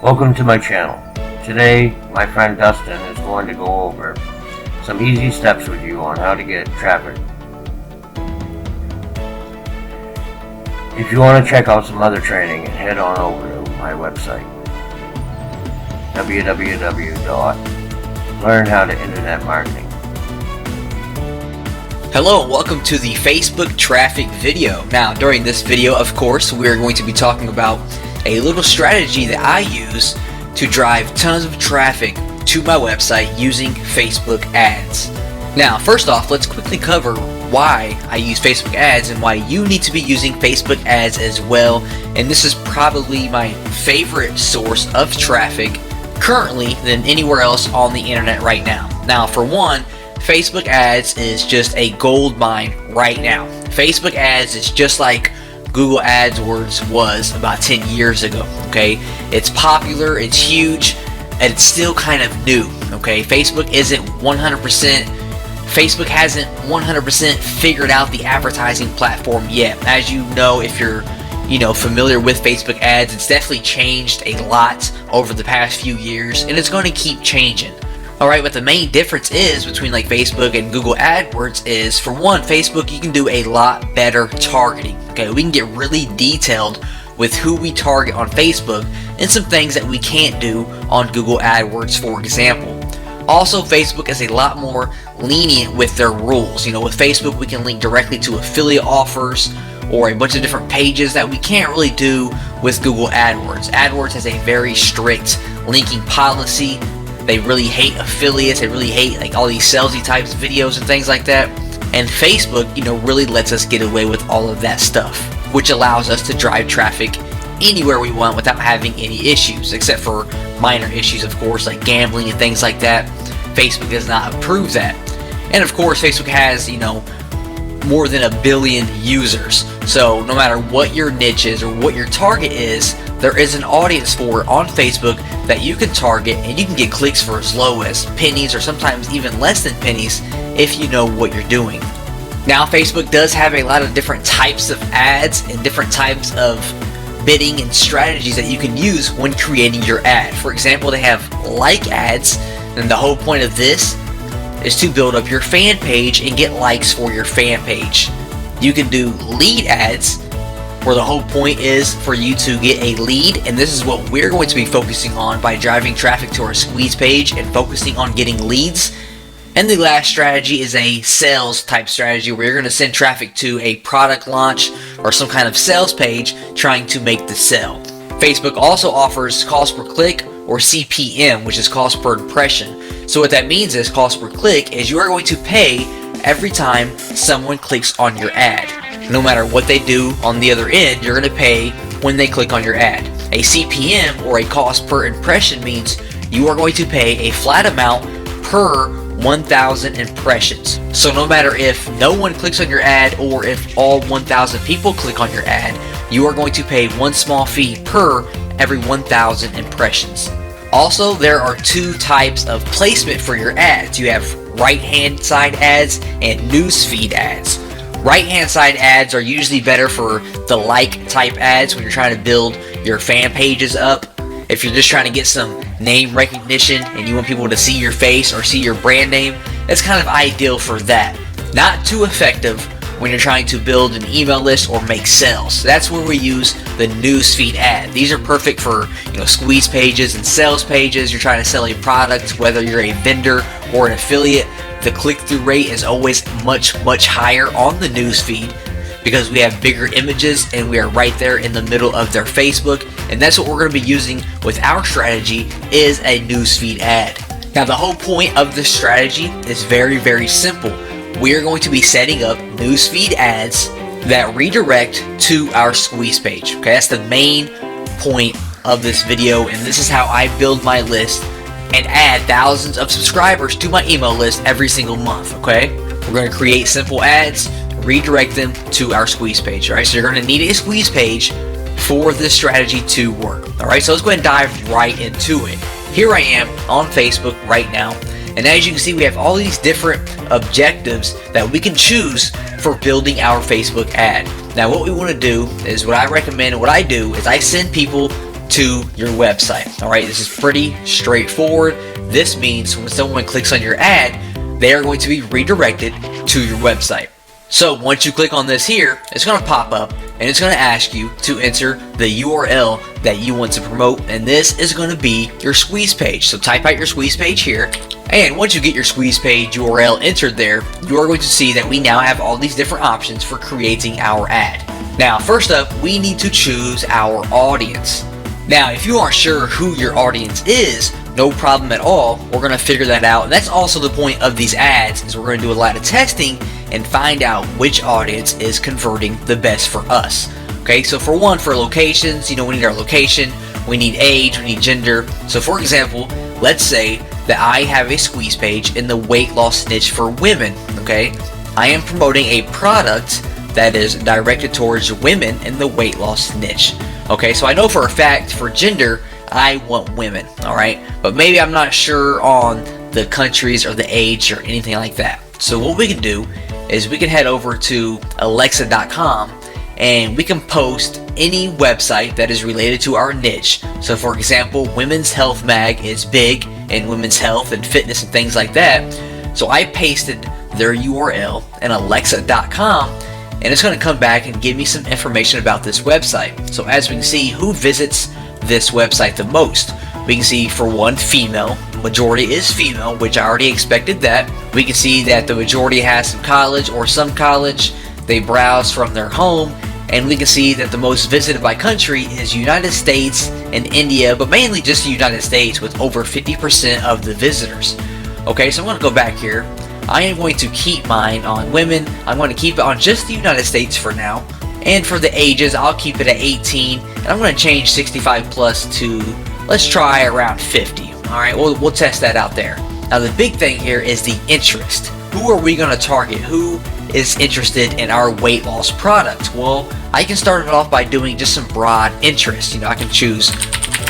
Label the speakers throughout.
Speaker 1: Welcome to my channel. Today, my friend Dustin is going to go over some easy steps with you on how to get traffic. If you want to check out some other training, head on over to my website, www.learnhowtointernetmarketing.
Speaker 2: Hello and welcome to the Facebook traffic video. Now, during this video, of course, we're going to be talking about a little strategy that I use to drive tons of traffic to my website using Facebook ads. Now, first off, let's quickly cover why I use Facebook ads and why you need to be using Facebook ads as well. And this is probably my favorite source of traffic currently than anywhere else on the internet right now. Now, for one, Facebook ads is just a gold mine right now. Facebook ads is just like Google AdWords was about 10 years ago, okay? It's popular, it's huge, and it's still kind of new, okay? Facebook hasn't 100% figured out the advertising platform yet. As you know, if you're familiar with Facebook ads, it's definitely changed a lot over the past few years, and it's going to keep changing. Alright, but the main difference is between like Facebook and Google AdWords is, for one, Facebook, you can do a lot better targeting. Okay, we can get really detailed with who we target on Facebook and some things that we can't do on Google AdWords, for example. Also, Facebook is a lot more lenient with their rules. With Facebook, we can link directly to affiliate offers or a bunch of different pages that we can't really do with Google AdWords. AdWords has a very strict linking policy. They really hate affiliates. They really hate like all these salesy types of videos and things like that. And Facebook, really lets us get away with all of that stuff, which allows us to drive traffic anywhere we want without having any issues, except for minor issues, of course, like gambling and things like that. Facebook does not approve that. And of course, Facebook has, more than 1 billion users. So no matter what your niche is or what your target is, there is an audience for it on Facebook that you can target, and you can get clicks for as low as pennies or sometimes even less than pennies if you know what you're doing. Now, Facebook does have a lot of different types of ads and different types of bidding and strategies that you can use when creating your ad. For example, they have like ads, and the whole point of this is to build up your fan page and get likes for your fan page. You can do lead ads, where the whole point is for you to get a lead, and this is what we're going to be focusing on by driving traffic to our squeeze page and focusing on getting leads. And the last strategy is a sales type strategy, where you're going to send traffic to a product launch or some kind of sales page trying to make the sale. Facebook also offers cost per click, or CPM, which is cost per impression. So what that means is cost per click is you are going to pay every time someone clicks on your ad. No matter what they do on the other end, you're going to pay when they click on your ad. A CPM, or a cost per impression, means you are going to pay a flat amount per 1,000 impressions. So no matter if no one clicks on your ad or if all 1,000 people click on your ad, you are going to pay one small fee per every 1,000 impressions. Also, there are two types of placement for your ads. You have right-hand side ads and newsfeed ads. Right-hand side ads are usually better for the like type ads when you're trying to build your fan pages up. If you're just trying to get some name recognition and you want people to see your face or see your brand name, that's kind of ideal for that. Not too effective when you're trying to build an email list or make sales. That's where we use the newsfeed ad. These are perfect for squeeze pages and sales pages. You're trying to sell a product, whether you're a vendor or an affiliate. The click-through rate is always much higher on the newsfeed because we have bigger images and we are right there in the middle of their Facebook. And that's what we're going to be using with our strategy, is a newsfeed ad. Now, the whole point of this strategy is very simple. We are going to be setting up newsfeed ads that redirect to our squeeze page. Okay, that's the main point of this video, and this is how I build my list and add thousands of subscribers to my email list every single month. Okay, we're going to create simple ads, redirect them to our squeeze page. All right, so you're going to need a squeeze page for this strategy to work. All right, so let's go ahead and dive right into it. Here I am on Facebook right now, and as you can see, we have all these different objectives that we can choose for building our Facebook ad. Now, what we want to do is, what I recommend and what I do is I send people to your website. All right, this is pretty straightforward. This means when someone clicks on your ad, they are going to be redirected to your website. So once you click on this here, it's going to pop up and it's going to ask you to enter the URL that you want to promote, and this is going to be your squeeze page. So type out your squeeze page here, and once you get your squeeze page URL entered there, you are going to see that we now have all these different options for creating our ad. Now, first up, we need to choose our audience. Now, if you aren't sure who your audience is, no problem at all. We're going to figure that out. And that's also the point of these ads, is we're going to do a lot of testing and find out which audience is converting the best for us. Okay, so for locations, we need our location, we need age, we need gender. So for example, let's say that I have a squeeze page in the weight loss niche for women. Okay, I am promoting a product that is directed towards women in the weight loss niche. Okay, so I know for a fact for gender, I want women, all right? But maybe I'm not sure on the countries or the age or anything like that. So what we can do is we can head over to Alexa.com and we can post any website that is related to our niche. So for example, Women's Health Mag is big in women's health and fitness and things like that. So I pasted their URL in Alexa.com, and it's going to come back and give me some information about this website. So as we can see, who visits this website the most? We can see for one, female. Majority is female, which I already expected that. We can see that the majority has some college or some college. They browse from their home, and we can see that the most visited by country is United States and India, but mainly just the United States with over 50% of the visitors. Okay, so I'm going to go back here. I am going to keep mine on women. I'm going to keep it on just the United States for now. And for the ages, I'll keep it at 18. And I'm going to change 65 plus to, let's try around 50. All right, we'll test that out there. Now, the big thing here is the interest. Who are we going to target? Who is interested in our weight loss product? Well, I can start it off by doing just some broad interest. I can choose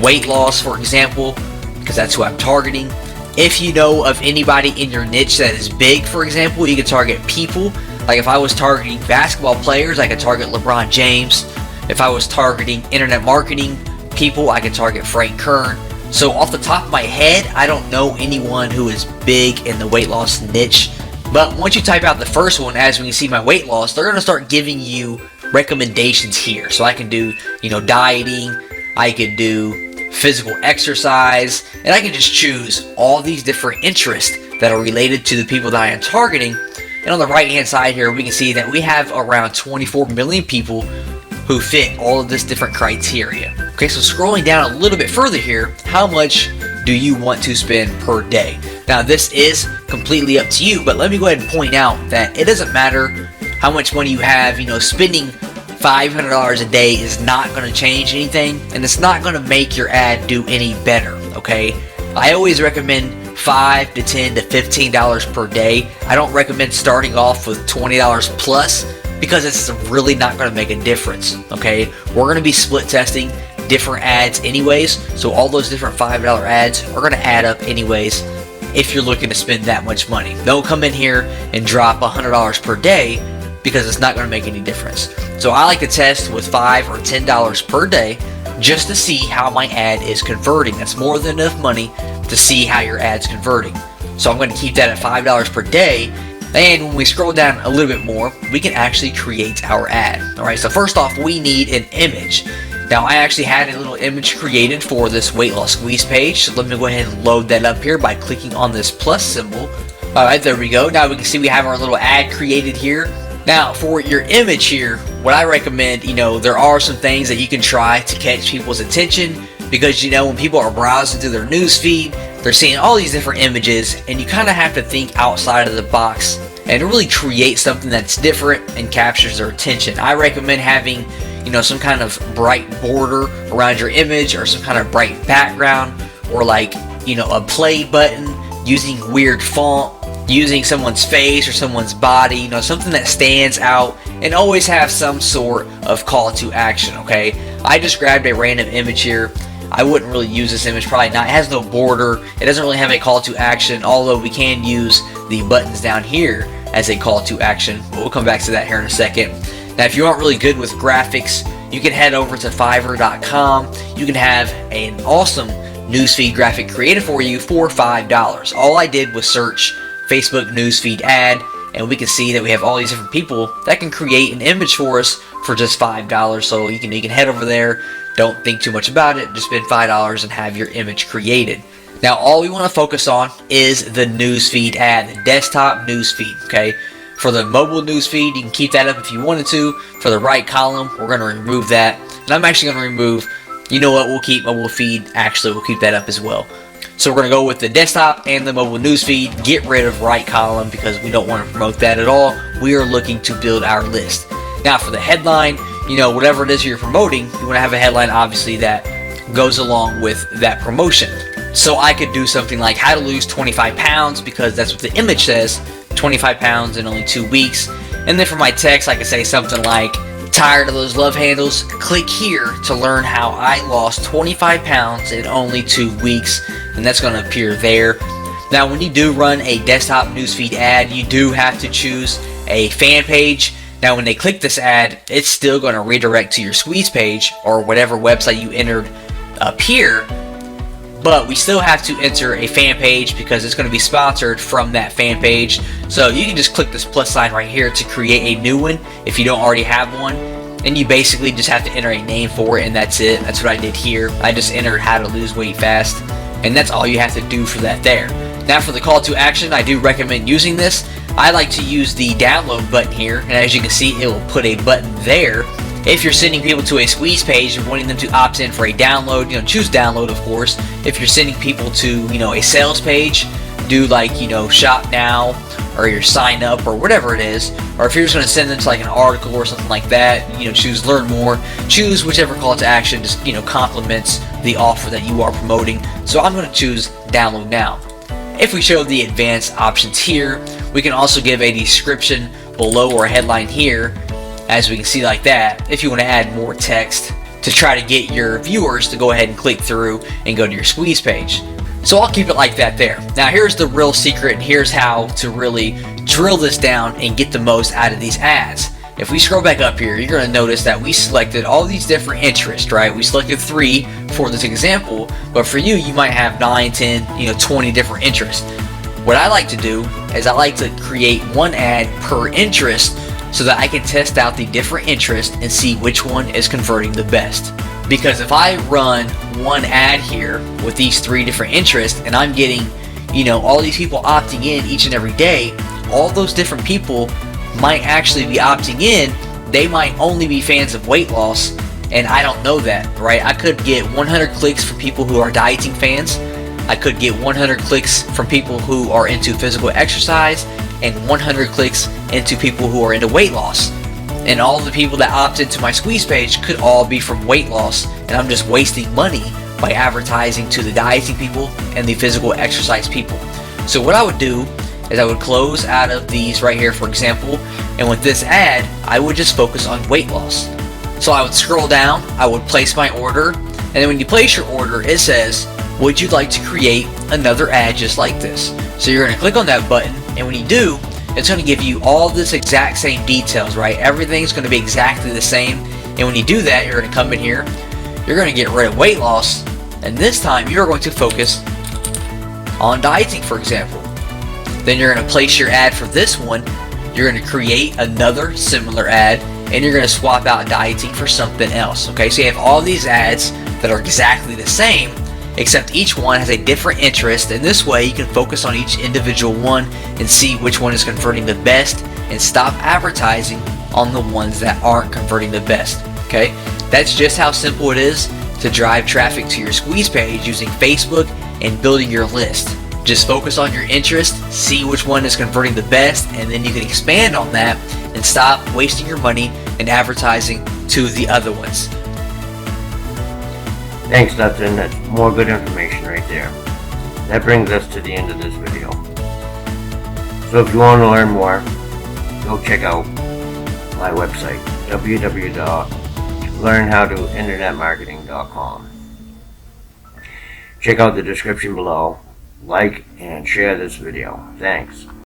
Speaker 2: weight loss, for example, because that's who I'm targeting. If you know of anybody in your niche that is big, for example, you can target people. Like if I was targeting basketball players, I could target LeBron James. If I was targeting internet marketing people, I could target Frank Kern. So off the top of my head, I don't know anyone who is big in the weight loss niche. But once you type out the first one, as we can see my weight loss, they're going to start giving you recommendations here. So I can do, dieting, I could do physical exercise, and I can just choose all these different interests that are related to the people that I am targeting. And on the right hand side here, we can see that we have around 24 million people who fit all of this different criteria. Okay, so scrolling down a little bit further here, how much do you want to spend per day? Now this is completely up to you, but let me go ahead and point out that it doesn't matter how much money you have. Spending $500 a day is not going to change anything, and it's not going to make your ad do any better. Okay, I always recommend $5 to $10 to $15 per day. I don't recommend starting off with $20 plus, because it's really not going to make a difference. Okay, we're going to be split testing different ads anyways, so all those different $5 ads are going to add up anyways if you're looking to spend that much money. Don't come in here and drop $100 per day, because it's not going to make any difference. So I like to test with $5 or $10 per day just to see how my ad is converting. That's more than enough money to see how your ad's converting. So I'm going to keep that at $5 per day. And when we scroll down a little bit more, we can actually create our ad. All right, so first off, we need an image. Now I actually had a little image created for this weight loss squeeze page. So let me go ahead and load that up here by clicking on this plus symbol. All right, there we go. Now we can see we have our little ad created here. Now for your image here, what I recommend, there are some things that you can try to catch people's attention, because when people are browsing through their news feed, they're seeing all these different images, and you kind of have to think outside of the box and really create something that's different and captures their attention. I recommend having some kind of bright border around your image, or some kind of bright background, or a play button, using weird font, using someone's face or someone's body, something that stands out, and always have some sort of call to action. Okay, I just grabbed a random image here. I wouldn't really use this image, probably not. It has no border, it doesn't really have a call to action, although we can use the buttons down here as a call to action. We'll come back to that here in a second. Now if you aren't really good with graphics, you can head over to Fiverr.com. You can have an awesome newsfeed graphic created for you for $5. All I did was search Facebook newsfeed ad, and we can see that we have all these different people that can create an image for us for just $5. So you can head over there. Don't think too much about it. Just spend $5 and have your image created. Now all we want to focus on is the newsfeed ad, the desktop newsfeed. Okay. For the mobile newsfeed, you can keep that up if you wanted to. For the right column, we're going to remove that. And I'm actually going to remove, you know what, we'll keep mobile feed. Actually, we'll keep that up as well. So we're going to go with the desktop and the mobile newsfeed. Get rid of right column because we don't want to promote that at all. We are looking to build our list. Now for the headline, you know, whatever it is you're promoting, you want to have a headline obviously that goes along with that promotion. So I could do something like how to lose 25 pounds because that's what the image says. 25 pounds in only 2 weeks. And then for my text, I could say something like, tired of those love handles? Click here to learn how I lost 25 pounds in only 2 weeks. And that's going to appear there. Now, when you do run a desktop newsfeed ad, you do have to choose a fan page. Now, when they click this ad, it's still going to redirect to your squeeze page or whatever website you entered up here. But we still have to enter a fan page because it's going to be sponsored from that fan page. So you can just click this plus sign right here to create a new one if you don't already have one. And you basically just have to enter a name for it, and that's it. That's what I did here. I just entered how to lose weight fast, and that's all you have to do for that there. Now for the call to action, I do recommend using this. I like to use the download button here, and as you can see, it will put a button there. If you're sending people to a squeeze page and wanting them to opt in for a download, choose download, of course. If you're sending people to, a sales page, do like, shop now or your sign up or whatever it is. Or if you're just going to send them to like an article or something like that, choose learn more. Choose whichever call to action just, complements the offer that you are promoting. So I'm going to choose download now. If we show the advanced options here, we can also give a description below or a headline here. As we can see like that, if you want to add more text to try to get your viewers to go ahead and click through and go to your squeeze page. So I'll keep it like that there. Now here's the real secret, and here's how to really drill this down and get the most out of these ads. If we scroll back up here, you're going to notice that we selected all these different interests, right? We selected 3 for this example, but for you, you might have 9, 10, 20 different interests. What I like to do is I like to create one ad per interest so that I can test out the different interests and see which one is converting the best. Because if I run one ad here with these 3 different interests and I'm getting, all these people opting in each and every day, all those different people might actually be opting in. They might only be fans of weight loss, and I don't know that, right? I could get 100 clicks from people who are dieting fans. I could get 100 clicks from people who are into physical exercise, and 100 clicks into people who are into weight loss. And all the people that opt into my squeeze page could all be from weight loss, and I'm just wasting money by advertising to the dieting people and the physical exercise people. So what I would do is I would close out of these right here, for example, and with this ad, I would just focus on weight loss. So I would scroll down, I would place my order, and then when you place your order, it says, would you like to create another ad just like this? So you're going to click on that button, and when you do, it's going to give you all this exact same details, right? Everything's going to be exactly the same. And when you do that, you're going to come in here, you're going to get rid of weight loss, and this time you're going to focus on dieting, for example. Then you're going to place your ad for this one, you're going to create another similar ad, and you're going to swap out dieting for something else. Okay, so you have all these ads that are exactly the same, except each one has a different interest, and this way you can focus on each individual one and see which one is converting the best and stop advertising on the ones that aren't converting the best. Okay, that's just how simple it is to drive traffic to your squeeze page using Facebook and building your list. Just focus on your interest, see which one is converting the best, and then you can expand on that and stop wasting your money and advertising to the other ones.
Speaker 1: Thanks, Dustin. That's more good information right there. That brings us to the end of this video. So if you want to learn more, go check out my website, www.learnhowtointernetmarketing.com. Check out the description below, like and share this video. Thanks.